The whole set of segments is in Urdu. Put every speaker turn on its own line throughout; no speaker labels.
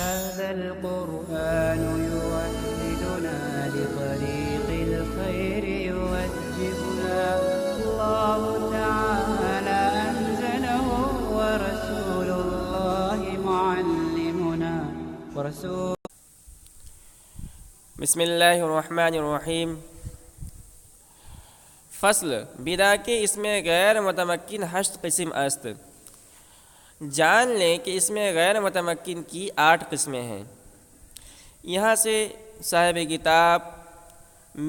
هذا القرآن يوحدنا لطريق الخير يوجهنا الله تعالى أنزله ورسول الله معلمنا ورسول
بسم اللہ الرحمن الرحیم۔ فصل بدا کے اس میں غیر متمکن 8 قسم است۔ جان لیں کہ اس میں غیر متمکن کی 8 قسمیں ہیں۔ یہاں سے صاحب کتاب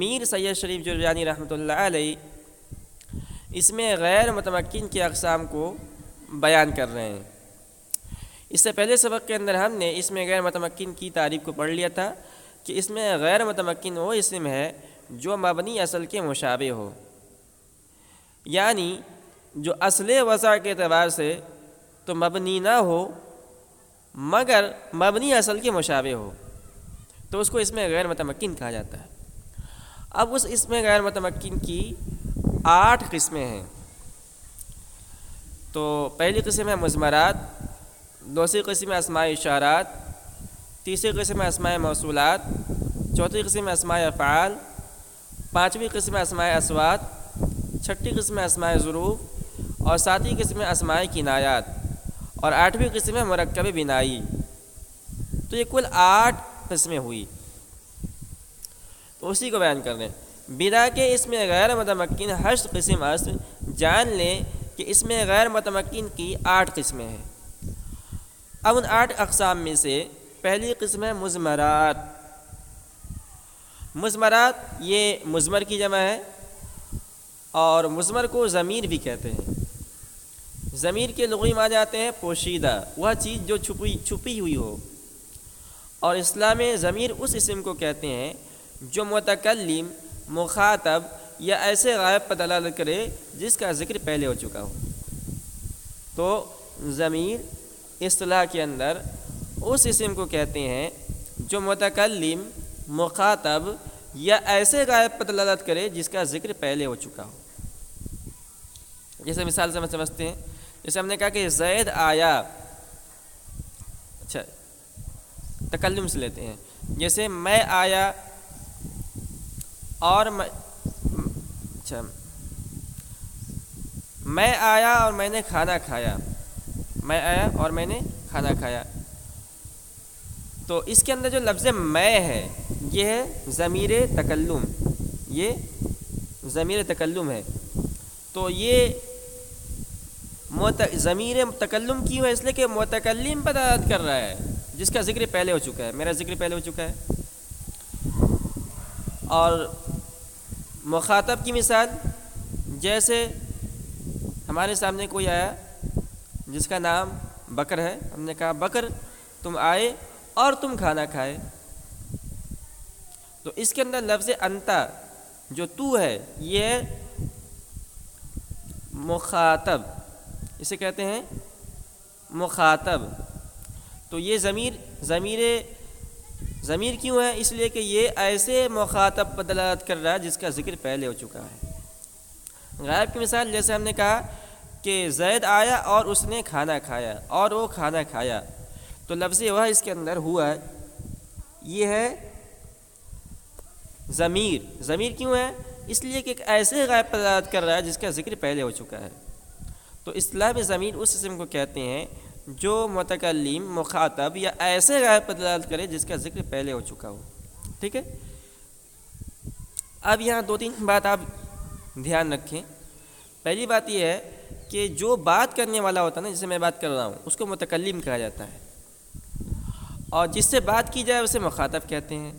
میر سید شریف جرجانی رحمۃ اللہ علیہ اس میں غیر متمکن کی اقسام کو بیان کر رہے ہیں۔ اس سے پہلے سبق کے اندر ہم نے اس میں غیر متمکن کی تعریف کو پڑھ لیا تھا کہ اس میں غیر متمکن وہ اسم ہے جو مبنی اصل کے مشابہ ہو، یعنی جو اصل وضع کے اعتبار سے تو مبنی نہ ہو مگر مبنی اصل کے مشابہ ہو، تو اس کو اس میں غیر متمکن کہا جاتا ہے۔ اب اس اسم غیر متمکن کی 8 قسمیں ہیں۔ تو پہلی قسم ہے مضمرات، دوسری قسم ہے اسماء اشارات، تیسری قسم ہے اسماء موصولات، چوتھی قسم ہے اسماء افعال، پانچویں قسم ہے اسماء اصوات، چھٹی قسم ہے اسماء ظروف، اور ساتویں قسم ہے اسماء کنایات، اور 8ویں قسم ہے مرکب بنائی۔ تو یہ کل 8 قسمیں ہوئی، تو اسی کو بیان کر رہے ہیں۔ بدا کے اس میں غیر متمکن 8 قسم است، جان لیں کہ اس میں غیر متمکن کی 8 قسمیں ہیں۔ اب ان 8 اقسام میں سے پہلی قسم ہے مضمرات۔ مضمرات یہ مضمر کی جمع ہے، اور مضمر کو ضمیر بھی کہتے ہیں۔ ضمیر کے لغوی معنی آتے ہیں پوشیدہ، وہ چیز جو چھپی ہوئی ہو، اور اصطلاح میں ضمیر اس اسم کو کہتے ہیں جو متکلم، مخاطب یا ایسے غائب پر دلالت کرے جس کا ذکر پہلے ہو چکا ہو۔ تو ضمیر اصطلاح کے اندر اس اسم کو کہتے ہیں جو متکلم، مخاطب یا ایسے غائب پر دلالت کرے جس کا ذکر پہلے ہو چکا ہو۔ جیسے مثال سے سمجھتے ہیں، جیسے ہم نے کہا کہ زید آیا، اچھا تکلم سے لیتے ہیں، جیسے میں آیا اور میں آیا اور میں نے کھانا کھایا، میں آیا اور میں نے کھانا کھایا۔ تو اس کے اندر جو لفظ میں ہے یہ ہے ضمیر تکلم، یہ ضمیر تکلم ہے۔ تو یہ ضمیر تکلم کیوں ہے؟ اس لیے کہ متکلم پر دلالت کر رہا ہے جس کا ذکر پہلے ہو چکا ہے، میرا ذکر پہلے ہو چکا ہے۔ اور مخاطب کی مثال، جیسے ہمارے سامنے کوئی آیا جس کا نام بکر ہے، ہم نے کہا بکر تم آئے اور تم کھانا کھائے، تو اس کے اندر لفظ انتا جو تو ہے یہ مخاطب، اسے کہتے ہیں مخاطب۔ تو یہ ضمیر کیوں ہے؟ اس لیے کہ یہ ایسے مخاطب پر دلالت کر رہا ہے جس کا ذکر پہلے ہو چکا ہے۔ غائب کی مثال، جیسے ہم نے کہا کہ زید آیا اور اس نے کھانا کھایا اور وہ کھانا کھایا، تو لفظ وہ اس کے اندر ہوا ہے، یہ ہے ضمیر۔ ضمیر کیوں ہے؟ اس لیے کہ ایک ایسے غائب پر دلالت کر رہا ہے جس کا ذکر پہلے ہو چکا ہے۔ تو اصطلاح میں ضمیر اس اسم کو کہتے ہیں جو متکلم، مخاطب یا ایسے غائب پر دلالت کرے جس کا ذکر پہلے ہو چکا ہو۔ ٹھیک ہے؟ اب یہاں 2-3 بات آپ دھیان رکھیں۔ پہلی بات یہ ہے کہ جو بات کرنے والا ہوتا ہے نا، جسے میں بات کر رہا ہوں، اس کو متکلم کہا جاتا ہے، اور جس سے بات کی جائے اسے مخاطب کہتے ہیں،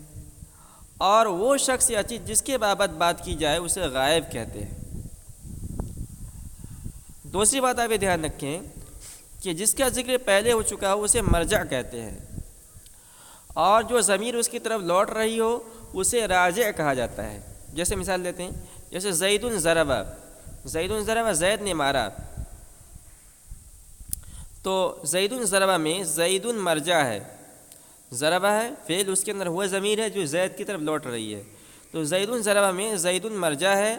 اور وہ شخص یا چیز جس کے بابت بات کی جائے اسے غائب کہتے ہیں۔ دوسری بات آپ یہ دھیان رکھیں کہ جس کا ذکر پہلے ہو چکا ہو اسے مرجع کہتے ہیں، اور جو ضمیر اس کی طرف لوٹ رہی ہو اسے راجع کہا جاتا ہے۔ جیسے مثال لیتے ہیں، جیسے زید ضربہ، زید نے مارا، تو زید ضربہ میں زید مرجع ہے، ضربہ ہے فعل، اس کے اندر ہوا ضمیر ہے جو زید کی طرف لوٹ رہی ہے، تو زید ضربہ میں زید مرجع ہے،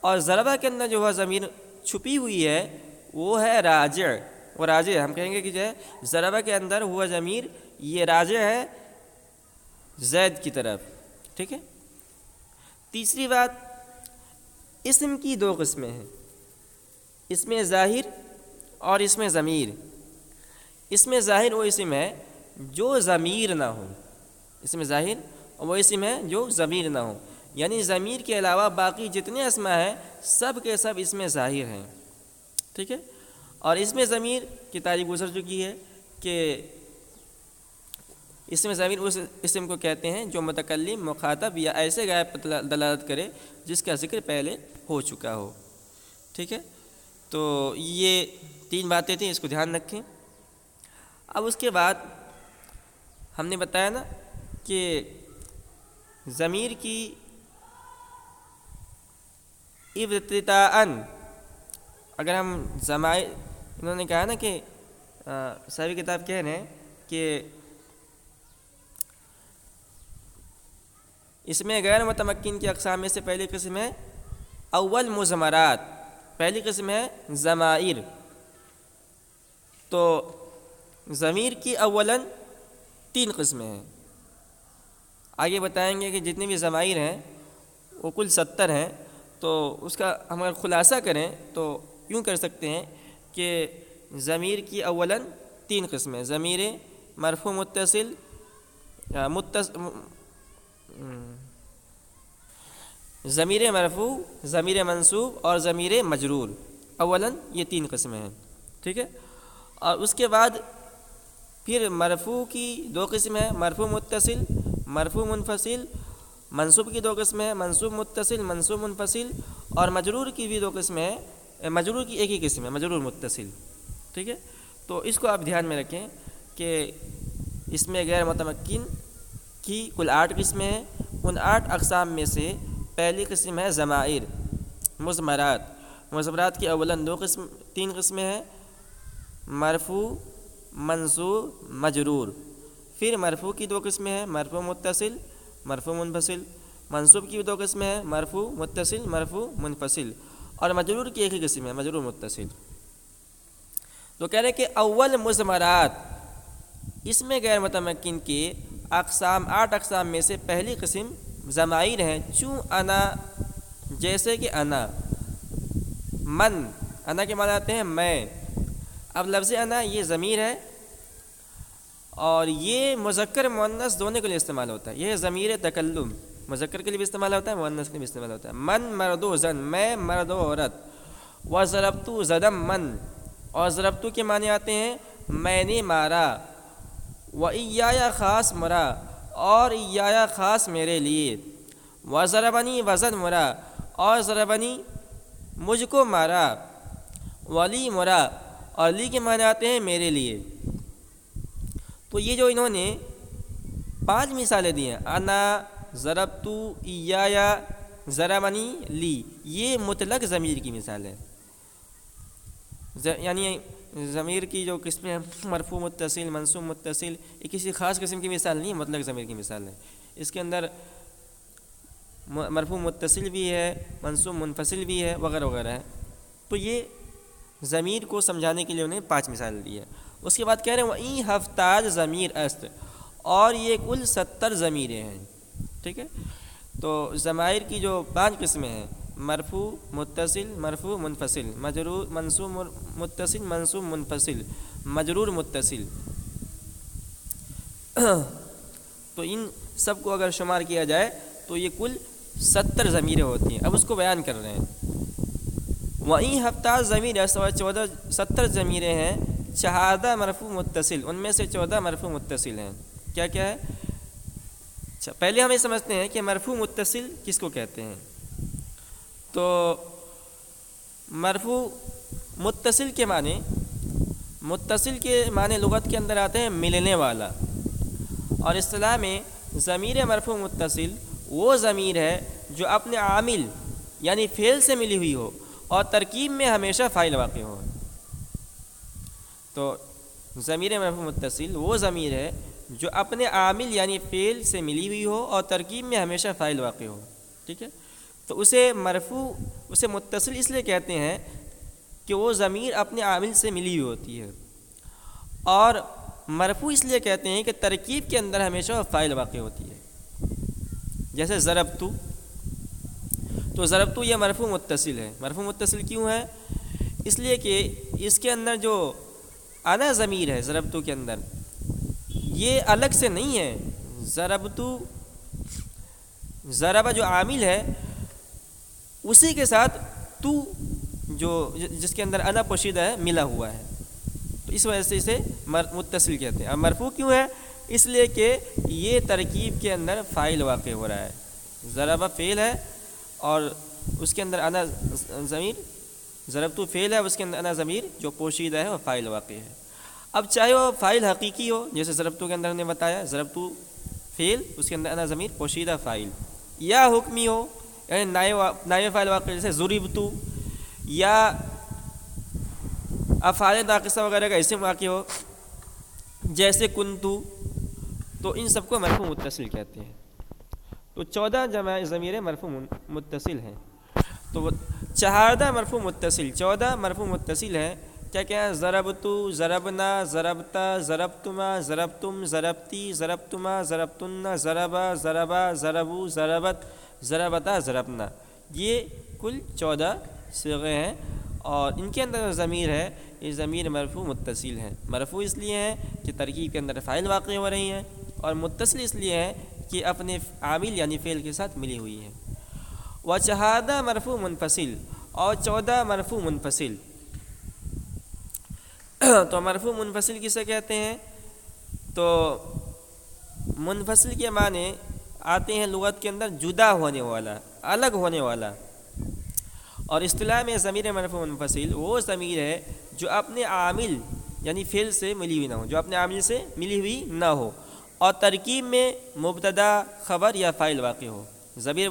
اور ضربہ کے اندر جو ہوا ضمیر چھپی ہوئی ہے وہ ہے راجع، وہ راجع ہم کہیں گے کہ جو ہے ضربہ کے اندر ہوا ضمیر یہ راجع ہے زید کی طرف، ٹھیک ہے۔ تیسری بات، اسم کی دو قسمیں ہیں، اسم ظاہر اور اسم ضمیر۔ اسم ظاہر وہ اسم ہے جو ضمیر نہ ہو، اسم ظاہر وہ اسم ہے جو ضمیر نہ ہو، یعنی ضمیر کے علاوہ باقی جتنے اسماء ہیں سب کے سب اسم ظاہر ہیں، ٹھیک ہے۔ اور اسم ضمیر کی تعریف گزر چکی ہے کہ اسم ضمیر اس اسم کو کہتے ہیں جو متکلم، مخاطب یا ایسے غائب پر دلالت کرے جس کا ذکر پہلے ہو چکا ہو، ٹھیک ہے۔ تو یہ 3 باتیں تھیں، اس کو دھیان رکھیں۔ اب اس کے بعد ہم نے بتایا نا کہ ضمیر کی ابتداءً اگر ہم ضمائر، انہوں نے کہا نا کہ صاحب کتاب کہہ رہے ہیں کہ اس میں غیر متمکن کی اقسام میں سے پہلی قسم ہے اول مضمرات، پہلی قسم ہے ضمائر۔ تو ضمیر کی اولاً 3 قسمیں ہیں، آگے بتائیں گے کہ جتنے بھی ضمائر ہیں وہ کل 70 ہیں۔ تو اس کا ہم اگر خلاصہ کریں تو یوں کر سکتے ہیں کہ ضمیر کی اولاً 3 قسمیں، ضمیر مرفوع متصل، ضمیر مرفوع، ضمیر منصوب اور ضمیر مجرور، اولاً یہ 3 قسمیں ہیں، ٹھیک ہے۔ اور اس کے بعد پھر مرفوع کی 2 قسمیں ہیں، مرفوع متصل، مرفوع منفصل۔ منصوب کی 2 قسمیں ہیں، منصوب متصل، منصوب منفصل۔ اور مجرور کی بھی 2 قسمیں ہیں، مجرور کی ایک ہی قسم ہے، مجرور متصل، ٹھیک ہے۔ تو اس کو آپ دھیان میں رکھیں کہ اس میں غیر متمکن کی کل 8 قسمیں ہیں، ان 8 اقسام میں سے پہلی قسم ہے ضمائر، مضمرات۔ مضمرات کی اولاً 3 قسمیں ہیں، مرفوع، منصوب، مجرور۔ پھر مرفوع کی 2 قسمیں ہیں، مرفوع متصل، مرفوع منفصل۔ منصوب کی بھی 2 قسمیں ہیں، مرفوع متصل، مرفوع منفصل۔ اور مجرور کی ایک ہی قسم ہے، مجرور متصل۔ تو کہہ رہے ہیں کہ اول مضمرات، اس میں غیر متمکن کے اقسام 8 اقسام میں سے پہلی قسم ضمائر ہیں، چوں انا، جیسے کہ انا، من، انا کے معنی آتے ہیں میں۔ اب لفظ انا یہ ضمیر ہے اور یہ مذکر مؤنث دونوں کے لیے استعمال ہوتا ہے، یہ ضمیر تکلم مذکر کے لیے بھی استعمال ہوتا ہے، مؤنث کے لیے بھی استعمال ہوتا ہے۔ من مرد و زن، میں مرد و عورت۔ وضربت زدم من، اور ضربتو کے معنی آتے ہیں میں نے مارا۔ وإياي خاص مرا، اور ایایا خاص میرے لیے۔ وضربنی وزن مرا، اور ضربنی مجھ کو مارا۔ ولی مرا، اور لی کے معنی آتے ہیں میرے لیے۔ تو یہ جو انہوں نے 5 مثالیں دی ہیں، انا، ضربتو، ایایا، ضربنی، لی، یہ مطلق ضمیر کی مثال ہے، یعنی ضمیر کی جو قسمیں ہیں مرفوع متصل، منصوب متصل، یہ کسی خاص قسم کی مثال نہیں ہے، مطلق ضمیر کی مثال ہے۔ اس کے اندر مرفوع متصل بھی ہے، منصوب منفصل بھی ہے، وغیرہ وغیرہ ہے۔ تو یہ ضمیر کو سمجھانے کے لیے انہیں 5 مثال دی ہے۔ اس کے بعد کہہ رہے ہیں وَإِن ہفتاج ضمیر است، اور یہ کل 70 ضمیریں ہیں، ٹھیک ہے۔ تو ضمائر کی جو 5 قسمیں ہیں، مرفوع متصل، مرفوع منفصل، مجرور، منصوب متصل، منصوب منفصل، مجرور متصل، تو ان سب کو اگر شمار کیا جائے تو یہ کل 70 ضمیریں ہوتی ہیں۔ اب اس کو بیان کر رہے ہیں۔ وہیں ہفتہ ضمیر ہے، 70 ضمیریں ہیں، 14 مرفوع متصل، ان میں سے 14 مرفوع متصل ہیں۔ کیا کیا ہے؟ پہلے ہم یہ سمجھتے ہیں کہ مرفوع متصل کس کو کہتے ہیں۔ تو مرفوع متصل کے معنی لغت کے اندر آتے ہیں ملنے والا، اور اصطلاح میں ضمیر مرفوع متصل وہ ضمیر ہے جو اپنے عامل یعنی فعل سے ملی ہوئی ہو اور ترکیب میں ہمیشہ فاعل واقع ہو۔ تو ضمیر مرفوع متصل وہ ضمیر ہے جو اپنے عامل یعنی فعل سے ملی ہوئی ہو اور ترکیب میں ہمیشہ فاعل واقع ہو، ٹھیک ہے۔ تو اسے متصل اس لیے کہتے ہیں کہ وہ ضمیر اپنے عامل سے ملی ہوئی ہوتی ہے، اور مرفوع اس لیے کہتے ہیں کہ ترکیب کے اندر ہمیشہ فاعل واقع ہوتی ہے. جیسے ضربتو، تو ضربتو یہ مرفوع متصل ہے. مرفوع متصل کیوں ہے؟ اس لیے کہ اس کے اندر جو انا ضمیر ہے ضربتو کے اندر، یہ الگ سے نہیں ہے. ضربتو، ضربہ جو عامل ہے اسی کے ساتھ تو جو جس کے اندر انا پوشیدہ ہے ملا ہوا ہے، تو اس وجہ سے اسے متصل کہتے ہیں. اب مرفوع کیوں ہے؟ اس لیے کہ یہ ترکیب کے اندر فاعل واقع ہو رہا ہے. ضربہ فعل ہے اور اس کے اندر انا ضمیر، ضربتو فعل ہے، اس کے اندر انا ضمیر جو پوشیدہ ہے وہ فاعل واقع ہے. اب چاہے وہ فاعل حقیقی ہو جیسے ضربتو کے اندر ہم نے بتایا ضربتو فعل، اس کے اندر انا ضمیر پوشیدہ فاعل، یا حکمی ہو یعنی نائب فاعل واقع جیسے ضربتو، یا افعال ناقصہ وغیرہ کا اسم واقع ہو جیسے کنتو، تو ان سب کو مرفوع متصل کہتے ہیں. تو 14 جمع ضمیر مرفوع متصل ہیں. تو 14 مرفوع متصل، 14 مرفوع متصل ہے. کیا ہے؟ ضربتو، ضربنا، ضربتا، ضربتما، ضربتم، ضربتی، ضربتما، ضربتن، ضربا، ضربا، ضربو، ضربت، ضربتا، ضربنا. یہ کل 14 صیغے ہیں اور ان کے اندر جو ضمیر ہے یہ ضمیر مرفوع متصل ہے. مرفوع اس لیے ہے کہ ترکیب کے اندر فاعل واقع ہو رہی ہیں، اور متصل اس لیے ہے کہ اپنے عامل یعنی فعل کے ساتھ ملی ہوئی ہیں. وشہادہ مرفوع منفصل، اور 14 مرفوع منفصل. تو مرفوع منفصل کسے کہتے ہیں؟ تو منفصل کے معنی آتے ہیں لغت کے اندر جدا ہونے والا، الگ ہونے والا. اور اصطلاح میں ضمیر مرفوع منفصل وہ ضمیر ہے جو اپنے عامل یعنی فعل سے ملی ہوئی نہ ہو، جو اپنے عامل سے ملی ہوئی نہ ہو، اور ترکیب میں مبتدا، خبر یا فاعل واقع ہو. ضمیر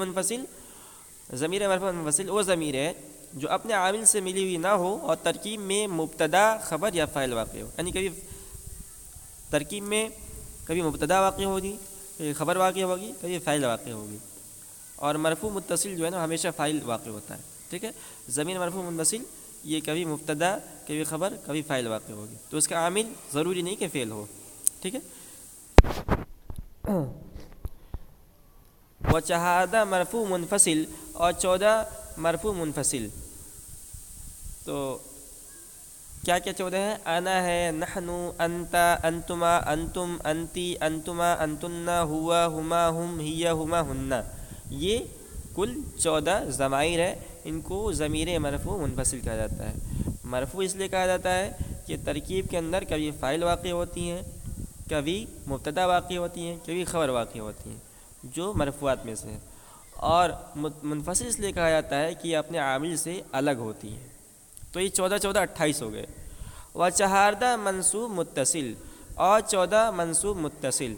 مرفوع منفصل وہ ضمیر ہے جو اپنے عامل سے ملی ہوئی نہ ہو اور ترکیب میں مبتدا، خبر یا فاعل واقع ہو. یعنی کبھی ترکیب میں کبھی مبتدا واقع ہوگی، کبھی خبر واقع ہوگی، کبھی فاعل واقع ہوگی. اور مرفوع متصل جو ہے نا ہمیشہ فاعل واقع ہوتا ہے. ٹھیک ہے، ضمیر مرفوع منفصل یہ کبھی مبتدا، کبھی خبر، کبھی فاعل واقع ہوگی. تو اس کا عامل ضروری نہیں کہ فعل ہو. ٹھیک ہے. وشہادہ مرفوع منفصل، اور 14 مرفوع منفصل. تو کیا 14 ہے؟ انا ہے، نحنو، انتا، انتما، انتم، انتی، انتما، انتن، ہوا، ہما، ہم، ہی، ہما، ہن. یہ کل 14 ضمائر ہے. ان کو ضمیر مرفوع منفصل کہا جاتا ہے. مرفوع اس لیے کہا جاتا ہے کہ ترکیب کے اندر کبھی فاعل واقع ہوتی ہیں، کبھی مبتدا واقع ہوتی ہیں، کبھی خبر واقع ہوتی ہیں، جو مرفوعات میں سے ہے. اور منفصل اس لیے کہا جاتا ہے کہ یہ اپنے عامل سے الگ ہوتی ہیں. تو یہ 14 28 ہو گئے. وشہادہ منصوب متصل، اور 14 منصوب متصل.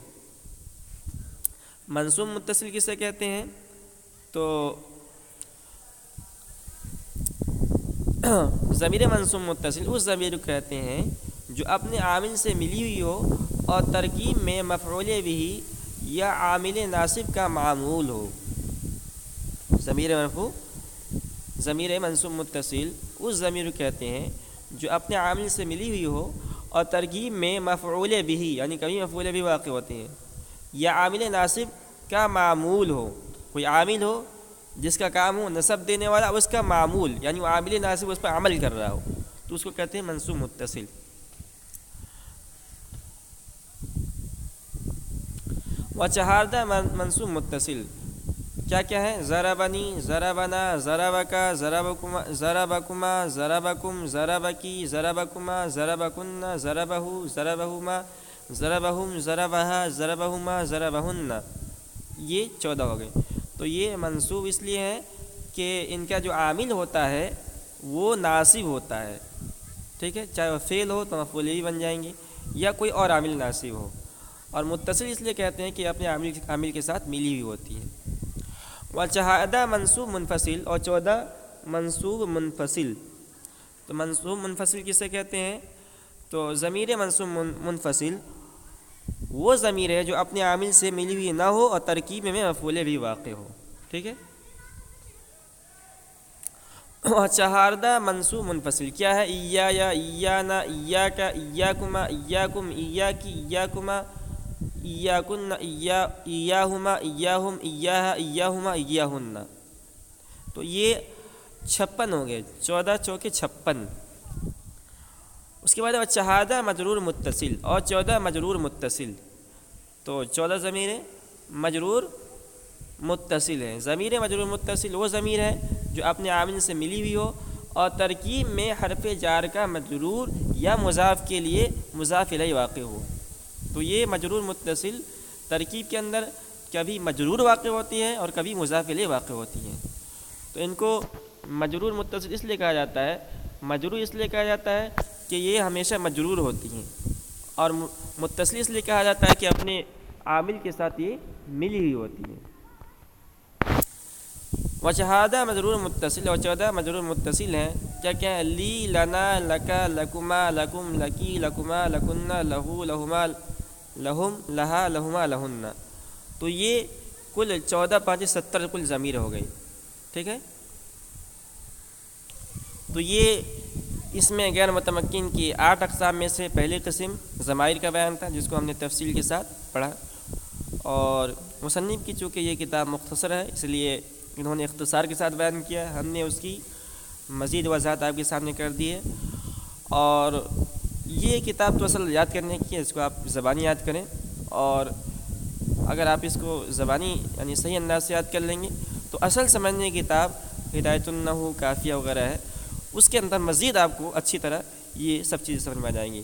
منصوب متصل کسے کہتے ہیں؟ تو ضمیر منصوب متصل اس ضمیر کو کہتے ہیں جو اپنے عامل سے ملی ہوئی ہو اور ترکیب میں مفعول بہ یا عامل ناصب کا معمول ہو. ضمیر منصوب متصل اس ضمیر کو کہتے ہیں جو اپنے عامل سے ملی ہوئی ہو اور ترکیب میں مفعول بہ یعنی کبھی مفعول بہ واقع ہوتے ہیں یا عامل ناصب کا معمول ہو. کوئی عامل ہو جس کا کام ہو نصب دینے والا، اس کا معمول یعنی وہ عامل ناصب اس پر عمل کر رہا ہو، تو اس کو کہتے ہیں منصوب متصل. وشہادہ منصوب متصل کیا ہے؟ ضربنی، ضربنا، ضربکا، ضربکما، ضربکما، ضربکم، ضربکی، ضربکما، ضربکن، ضربہ، ضربہما، ضربہم، ضربہا، ضربہما، ضربہن. یہ 14 ہو گئے. تو یہ منصوب اس لیے ہے کہ ان کا جو عامل ہوتا ہے وہ ناصب ہوتا ہے. ٹھیک ہے، چاہے وہ فعل ہو تو مفعول بھی بن جائیں گے یا کوئی اور عامل ناصب ہو. اور متصل اس لیے کہتے ہیں کہ اپنے عامل کے ساتھ ملی ہوئی ہوتی ہے. وشہادہ منصوب منفصل، اور 14 منصوب منفصل. تو منصوب منفصل کسے کہتے ہیں؟ تو ضمیر منصوب منفصل وہ ضمیر ہے جو اپنے عامل سے ملی ہوئی نہ ہو اور ترکیب میں مفعول بھی واقع ہو. ٹھیک ہے. اور چہاردہ منصوب منفصل کیا ہے؟ ایا یا ایانا ایاکا ایاکما ایاکم ایاکی ایاکما ایاکن ایاہما ایاہم ایاہا ایاہما ایاہن. تو یہ 56 ہو گئے، 14 چوکے 56. اس کے بعد چہاردہ مجرور متصل اور 14 مجرور متصل. تو 14 ضمیر مجرور متصل ہیں. ضمیر مجرور متصل وہ ضمیر ہے جو اپنے عامل سے ملی ہوئی ہو اور ترکیب میں حرف جار کا مجرور یا مضاف کے لیے مضاف الیہ واقع ہو. تو یہ مجرور متصل ترکیب کے اندر کبھی مجرور واقع ہوتی ہے اور کبھی مضاف الیہ واقع ہوتی ہیں. تو ان کو مجرور متصل اس لیے کہا جاتا ہے، مجرور اس لیے کہا جاتا ہے کہ یہ ہمیشہ مجرور ہوتی ہیں، اور متصل اس لیے کہا جاتا ہے کہ اپنے عامل کے ساتھ یہ ملی ہوئی ہوتی ہیں. وشہادہ مجرور متصل اور 14 مجرور متصل ہیں. کیا ہے؟ لی لنا لکا لکما لکم لکی لکما لکن لہو لہما لہم لہا لہما لہن. تو یہ کل 14 5 70 کل ضمیر ہو گئی. ٹھیک ہے. تو یہ اس میں غیر متمکن کی 8 اقسام میں سے پہلی قسم ضمائر کا بیان تھا، جس کو ہم نے تفصیل کے ساتھ پڑھا. اور مصنف کی چونکہ یہ کتاب مختصر ہے اس لیے انہوں نے اختصار کے ساتھ بیان کیا، ہم نے اس کی مزید وضاحت آپ کے سامنے کر دی ہے. اور یہ کتاب تو اصل یاد کرنے کی ہے، اس کو آپ زبانی یاد کریں، اور اگر آپ اس کو زبانی یعنی صحیح انداز سے یاد کر لیں گے تو اصل سمجھنے کی کتاب ہدایت النحو کافیہ وغیرہ ہے، اس کے اندر مزید آپ کو اچھی طرح یہ سب چیزیں سمجھ میں آ جائیں گی.